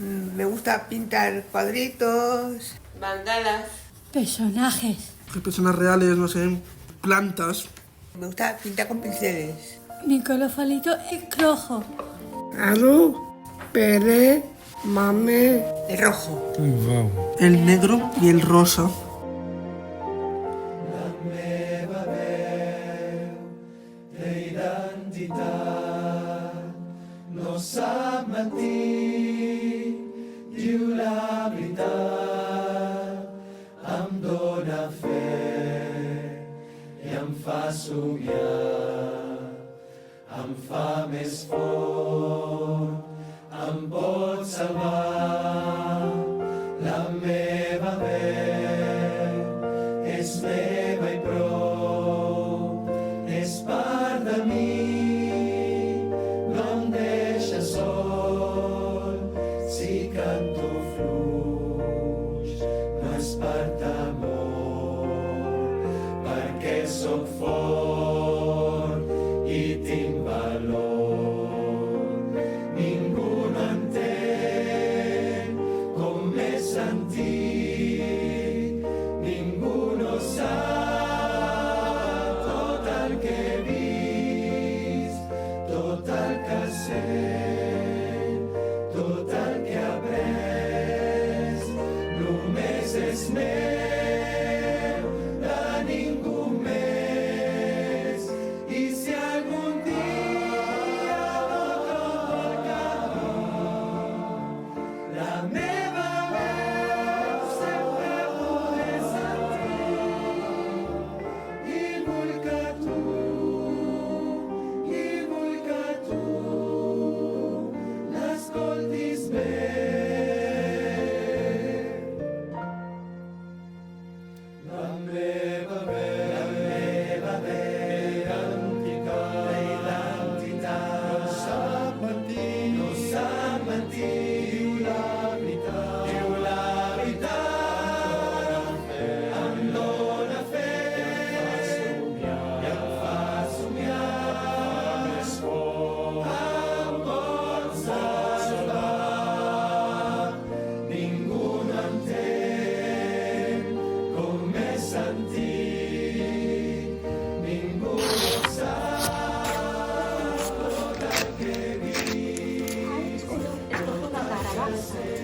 Me gusta pintar cuadritos, mandalas. Personajes. Hay personas reales, no sé, plantas. Me gusta pintar con pinceles. Mi color favorito es rojo. Alu, Pere, Mame. El rojo. Wow. El negro y el rosa. No sap mentir, diu la veritat, em dóna fe i em fa somiar, em fa més fort, em pot salvar. La meva veu és meva i prou, és part de mi. Si canto fluix, no és per temor, perquè sóc fort i tinc valor. Ningú no entén com m'he sentit, ningú no sap tot el que he vist, tot el que sé. Tot el que he après només és meu, de ningú més. I si algun dia no trobo el camí, la meva veu sempre podré sentir. I vull que tu l'escoltis bé. La meva identitat no sap mentir, diu la veritat, em dóna fe i em fa somiar més fort, em pot salvar. Ningú no entén com m'he sentit, ningú no sap tot el que he vist, tot el que sé.